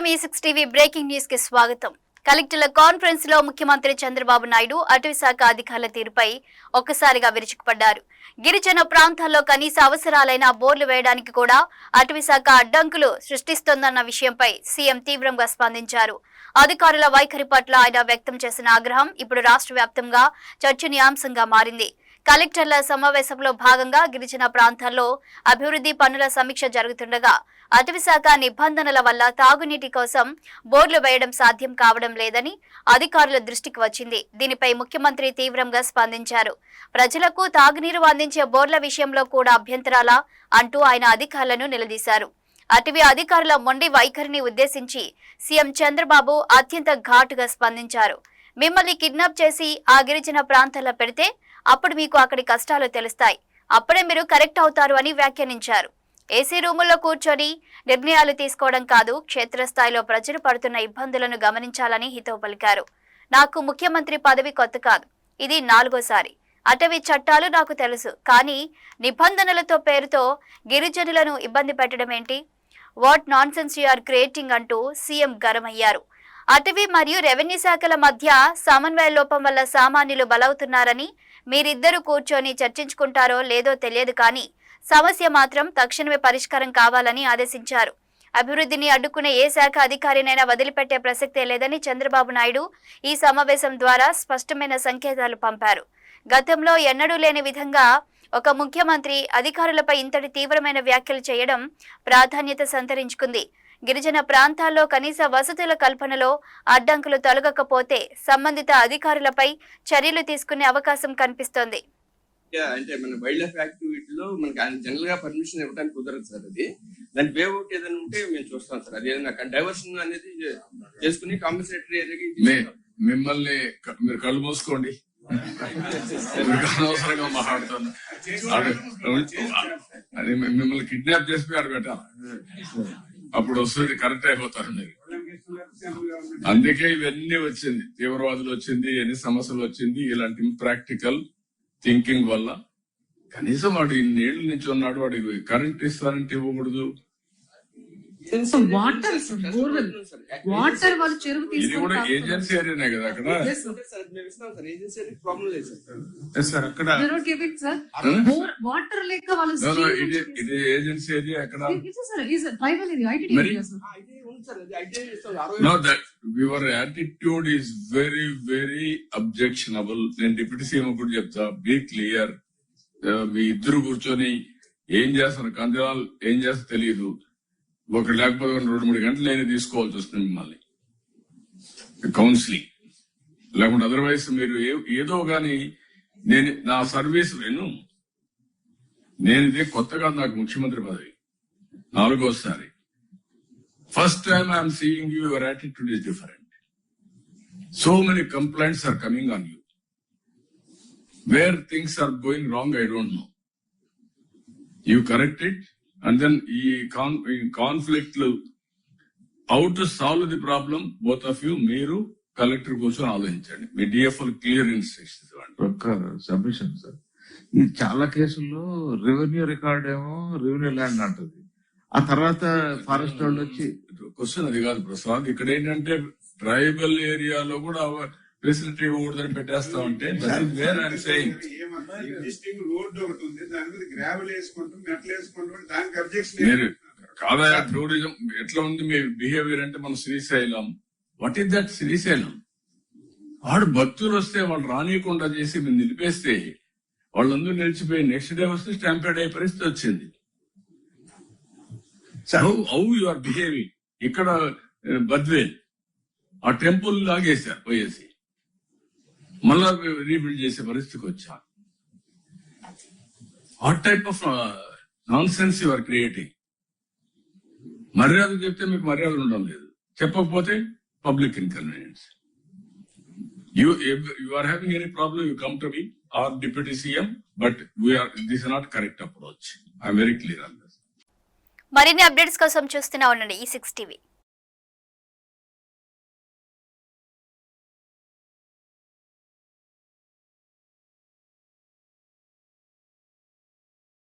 నమస్కారం E6 TV breaking news కి స్వాగతం. కలెక్టర్ల కాన్ఫరెన్స్ లో ముఖ్యమంత్రి చంద్రబాబు నాయుడు అటవీ శాఖ అధికారుల తీరుపై ఒక్కసారిగా విరుచుకుపడ్డారు. గిరిజన ప్రాంతాల్లో కనీస అవసరాలైన బోర్లు వేయడానికి కూడా అటవీ శాఖ అడ్డంకులు సృష్టిస్తోందన్న విషయంపై సీఎం తీవ్రంగా స్పందించారు. అధికారుల వైఖరి పట్ల ఆయన వ్యక్తం చేసిన ఆగ్రహం ఇప్పుడు రాష్ట్ర వ్యాప్తంగా చర్చనీయాంశంగా మారింది. కలెక్టర్ల సమావేశంలో భాగంగా గిరిజన ప్రాంతాల్లో అభివృద్ధి పనుల సమీక్ష జరుగుతుండగా అటవీ శాఖ నిబంధనల వల్ల తాగునీటి కోసం బోర్లు వేయడం సాధ్యం కావడం లేదని అధికారుల దృష్టికి వచ్చింది. దీనిపై ముఖ్యమంత్రి తీవ్రంగా స్పందించారు. ప్రజలకు తాగునీరు అందించే బోర్ల విషయంలో కూడా అభ్యంతరాలా అంటూ ఆయన అధికారులను నిలదీశారు. అటవీ అధికారుల మొండి వైఖరిని ఉద్దేశించి సీఎం చంద్రబాబు అత్యంత ఘాటుగా స్పందించారు. మిమ్మల్ని కిడ్నాప్ చేసి ఆ గిరిజన ప్రాంతాల్లో పెడితే అప్పుడు మీకు అక్కడి కష్టాలు తెలుస్తాయి, అప్పుడే మీరు కరెక్ట్ అవుతారు అని వ్యాఖ్యానించారు. ఏసీ రూముల్లో కూర్చొని నిర్ణయాలు తీసుకోవడం కాదు, క్షేత్రస్థాయిలో ప్రజలు పడుతున్న ఇబ్బందులను గమనించాలని హితవు పలికారు. నాకు ముఖ్యమంత్రి పదవి కొత్త కాదు, ఇది 4వ సారి. అటవీ చట్టాలు నాకు తెలుసు, కానీ నిబంధనలతో పేరుతో గిరిజనులను ఇబ్బంది పెట్టడం ఏంటి? What nonsense you are creating అంటూ సీఎం గరమయ్యారు. అటవీ మరియు రెవెన్యూ శాఖల మధ్య సమన్వయ లోపం వల్ల సామాన్యులు బలవుతున్నారని మీరిద్దరూ కూర్చొని చర్చించుకుంటారో లేదో తెలియదు, కానీ సమస్య మాత్రం తక్షణమే పరిష్కారం కావాలని ఆదేశించారు. అభివృద్ధిని అడ్డుకునే ఏ శాఖ అధికారినైనా వదిలిపెట్టే ప్రసక్తే లేదని చంద్రబాబు నాయుడు ఈ సమావేశం ద్వారా స్పష్టమైన సంకేతాలు పంపారు. గతంలో ఎన్నడూ లేని విధంగా ఒక ముఖ్యమంత్రి అధికారులపై ఇంతటి తీవ్రమైన వ్యాఖ్యలు చేయడం ప్రాధాన్యత సంతరించుకుంది. గిరిజన ప్రాంతాల్లో కనీస వసతుల కల్పనలో అడ్డంకులు తొలగకపోతే సంబంధిత అధికారులపై చర్యలు తీసుకునే అవకాశం కనిపిస్తోంది. అంటే మన వైల్డ్ లైఫ్ యాక్టివిటీలో మనకి జనరల్ గా పర్మిషన్ ఇవ్వడానికి కుదరదు సార్. అది దాని వే అవుట్ ఏదైనా ఉంటే మేము చూస్తాం సార్. అది ఏదైనా డైవర్షన్ అనేది చేసుకుని కాంపెన్సేటరీ ఏరియాకి మిమ్మల్ని మీరు కళ్ళు మూసుకోండి, అనవసరంగా మాట్లాడుతాను. అది మిమ్మల్ని కిడ్నాప్ చేసి ఆడ పెట్టాలి, అప్పుడు వస్తుంది, కరెక్ట్ అయిపోతారు మీరు. అందుకే ఇవన్నీ వచ్చింది, తీవ్రవాదులు వచ్చింది, ఎన్ని సమస్యలు వచ్చింది, ఇలాంటి ఇంప్రాక్టికల్ థింకింగ్ వల్ల. కనీసం వాడు ఇన్నేళ్ల నుంచి ఉన్నాడు, వాడికి కరెంట్ ఇస్తారంటే ఇవ్వకూడదు. వాటర్ వాళ్ళు చెరువు ఇది కూడా ఏజెన్సీ ఏరియానే కదా అక్కడ. వాటర్ లేక వాళ్ళు ఇది ఏజెన్సీ ఏరియా అక్కడ. No, that your attitude is very, very objectionable. నేను డిప్యూటీ సీఎం కూడా చెప్తా, బీ క్లియర్. మీ ఇద్దరు కూర్చొని ఏం చేస్తారు, కందిరాలు ఏం చేస్తా తెలియదు. ఒక లేకపోతే 2-3 గంటలు నేను తీసుకోవాల్సి వస్తుంది మిమ్మల్ని కౌన్సిలింగ్, లేకుంటే అదర్వైజ్ మీరు ఏదో గాని. నేను నా సర్వీస్ నేను ఇదే కొత్తగా, నాకు ముఖ్యమంత్రి పదవి 4వ సారి. First time I am seeing you, your attitude is different. So many complaints are coming on you. Where things are going wrong, I don't know. You correct it, and then conflict, how to solve the problem, both of you, మీరు collector కూర్చొని ఆలోచించండి. మీ DFL clear instructions ఇవ్వండి. ఒక్క submission sir, ఇది చాలా కేసుల్లో revenue record ఏమో revenue land అంటది, ఆ తర్వాత ఫారెస్ట్ వాళ్ళు వచ్చి. క్వశ్చన్ అది కాదు ప్రసాద్. ఇక్కడ ఏంటంటే ట్రైబల్ ఏరియాలో కూడా ఫెసిలిటీ ఇవ్వకూడదని పెట్టేస్తా ఉంటే మీరు కాదా. టూరిజం ఎట్లా ఉంది మీ బిహేవియర్ అంటే, మన Srisailam, what is that Srisailam? వాడు భక్తులు వస్తే వాళ్ళు రానియకుండా చేసి మీరు నిలిపేస్తే వాళ్ళందరూ నిలిచిపోయి నెక్స్ట్ డే వస్తే స్టాంపేడ్ అయ్యే పరిస్థితి వచ్చింది. How you are behaving. ఇక్కడ బద్వేల్ ఆ టెంపుల్ లాగేశారు పోయేసి, మళ్ళా రీబిల్డ్ చేసే పరిస్థితికి వచ్చా. What type of nonsense you are creating. మర్యాద చెప్తే మీకు మర్యాద ఉండడం లేదు, చెప్పకపోతే public inconvenience. You are having any problem, you come to me or deputy CM, but this is not correct approach. I'm very clear on this. మరిన్ని updates కోసం చూస్తూనే ఉండండి E6 టీవీ.